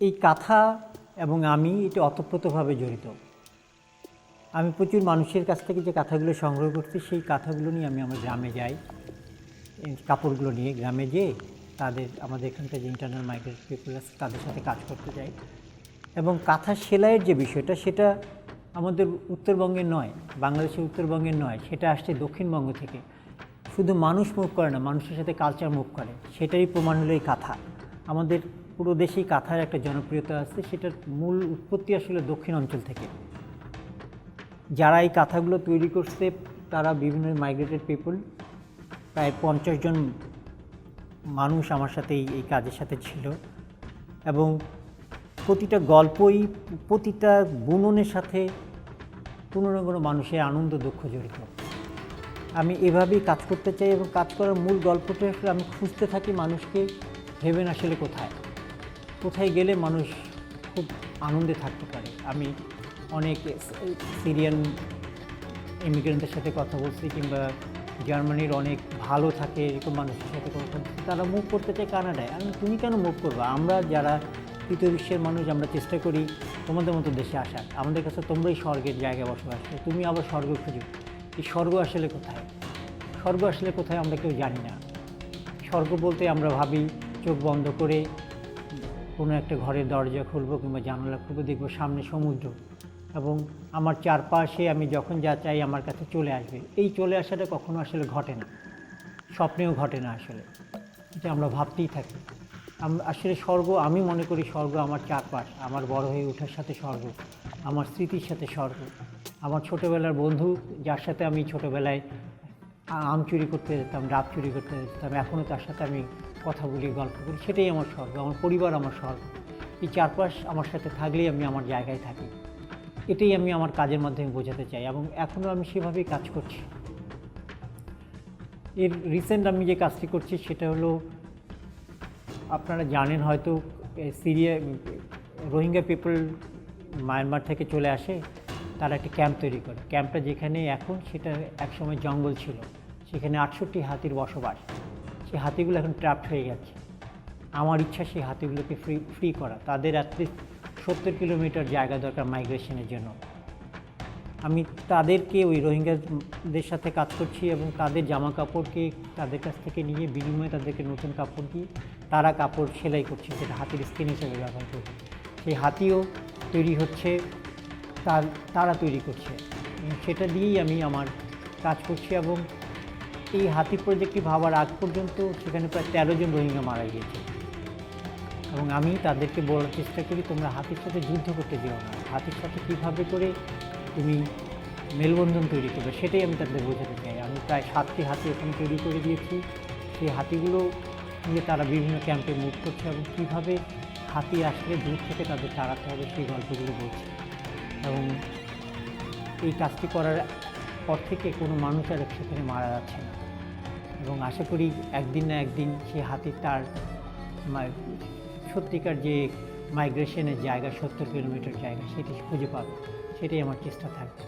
এই কাঁথা এবং আমি এটা ওতপ্রোতভাবে জড়িত। আমি প্রচুর মানুষের কাছ থেকে যে কাঁথাগুলো সংগ্রহ করছি সেই কাঁথাগুলো নিয়ে আমি আমার গ্রামে যাই, এই কাপড়গুলো নিয়ে গ্রামে যেয়ে আমাদের এখানকার যে ইন্টারনাল মাইগ্রেট পিপল আছে তাদের সাথে কাজ করতে যাই। এবং কাঁথা সেলাইয়ের যে বিষয়টা সেটা আমাদের উত্তরবঙ্গের নয়, বাংলাদেশের উত্তরবঙ্গের নয়, সেটা আসছে দক্ষিণবঙ্গ থেকে। শুধু মানুষ মুভ করে না, মানুষের সাথে কালচার মুভ করে, সেটারই প্রমাণ হলো এই কাঁথা। আমাদের পুরো দেশেই কাঁথার একটা জনপ্রিয়তা আছে, সেটার মূল উৎপত্তি আসলে দক্ষিণ অঞ্চল থেকে। যারা এই কাঁথাগুলো তৈরি করছে তারা বিভিন্ন মাইগ্রেটেড পিপল, প্রায় 50 জন মানুষ আমার সাথে এই কাজের সাথে ছিল। এবং প্রতিটা গল্পই, প্রতিটা বুননের সাথে কোনো না কোনো মানুষের আনন্দ দুঃখ জড়িত। আমি এভাবেই কাজ করতে চাই এবং কাজ করার মূল গল্পটা আসলে আমি খুঁজতে থাকি মানুষকে, হেভেন আসলে কোথায়, কোথায় গেলে মানুষ খুব আনন্দে থাকতে পারে। আমি অনেক সিরিয়ান ইমিগ্রেন্টদের সাথে কথা বলছি, কিংবা জার্মানির অনেক ভালো থাকে এরকম মানুষের সাথে কথা বলছি, তারা মুভ করতে চায় কানাডায়। তুমি কেন মুভ করবা? আমরা যারা তৃতীয় বিশ্বের মানুষ আমরা চেষ্টা করি তোমাদের মতো দেশে আসার, আমাদের কাছে তোমরাই স্বর্গের জায়গায় বসবাস করো, তুমি আবার স্বর্গ খুঁজো। এই স্বর্গ আসলে কোথায়? স্বর্গ আসলে কোথায় আমরা কেউ জানি না। স্বর্গ বলতে আমরা ভাবি চোখ বন্ধ করে কোনো একটা ঘরের দরজা খুলবো কিংবা জানালা খুলবো, দেখবো সামনে সমুদ্র এবং আমার চারপাশে আমি যখন যা চাই আমার কাছে চলে আসবে। এই চলে আসাটা কখনো আসলে ঘটে না, স্বপ্নেও ঘটে না আসলে, এটা আমরা ভাবতেই থাকি। আসলে স্বর্গ, আমি মনে করি স্বর্গ আমার চারপাশ, আমার বড় হয়ে ওঠার সাথে স্বর্গ, আমার স্মৃতির সাথে স্বর্গ, আমার ছোটোবেলার বন্ধু যার সাথে আমি ছোটোবেলায় আম চুরি করতে যেতাম, ডাব চুরি করতে যেতাম, এখনও তার সাথে আমি কথা বলি, গল্প করি, সেটাই আমার স্বর্গ। আমার পরিবার আমার স্বর্গ। এই চারপাশ আমার সাথে থাকলেই আমি আমার জায়গায় থাকি। এটাই আমি আমার কাজের মাধ্যমে বোঝাতে চাই এবং এখনও আমি সেভাবেই কাজ করছি। এর রিসেন্ট আমি যে কাজটি করছি সেটা হলো, আপনারা জানেন হয়তো, রোহিঙ্গা পিপল মায়ানমার থেকে চলে আসে, তারা একটা ক্যাম্প তৈরি করে। ক্যাম্পটা যেখানে এখন, সেটা একসময় জঙ্গল ছিল, সেখানে 68 হাতির বসবাস। সেই হাতিগুলো এখন ট্র্যাপড হয়ে গেছে। আমার ইচ্ছা সেই হাতিগুলোকে ফ্রি করা। তাদের অ্যাটলিস্ট 70 কিলোমিটার জায়গা দরকার মাইগ্রেশনের জন্য। আমি তাদেরকে, ওই রোহিঙ্গাদের সাথে কাজ করছি এবং তাদের জামা কাপড়কে তাদের কাছ থেকে নিয়ে বিনিময়ে তাদেরকে নতুন কাপড় দিয়ে তারা কাপড় সেলাই করছে, যেটা হাতির স্কিন হিসেবে ব্যবহার করছে। সেই হাতিও তৈরি হচ্ছে, তারা তৈরি করছে, সেটা দিয়েই আমি আমার কাজ করছি। এবং এই হাতি প্রজেক্টটি ভাবার আগ পর্যন্ত সেখানে প্রায় 13 জন রোহিঙ্গা মারা গিয়েছে। এবং আমি তাদেরকে বলার চেষ্টা করি, তোমরা হাতির সাথে যুদ্ধ করতে যেও না, হাতির সাথে কীভাবে করে তুমি মেলবন্ধন তৈরি করবে, সেটাই আমি তাদের বোঝাতে চাই। আমি প্রায় 7টি হাতি ওখানে তৈরি করে দিয়েছি। সেই হাতিগুলো নিয়ে তারা বিভিন্ন ক্যাম্পে মুভ করছে এবং কীভাবে হাতি আসলে দূর থেকে তাদের তাড়াতে হবে সেই গল্পগুলো বলছে। এবং এই কাজটি করার পর থেকে কোনো মানুষ আর সেখানে মারা যাচ্ছে না। এবং আশা করি একদিন না একদিন সেই হাতির তার সত্যিকার যে মাইগ্রেশনের জায়গা, 70 কিলোমিটার জায়গা, সেটি খুঁজে পাবে। সেটাই আমার চেষ্টা থাকবে।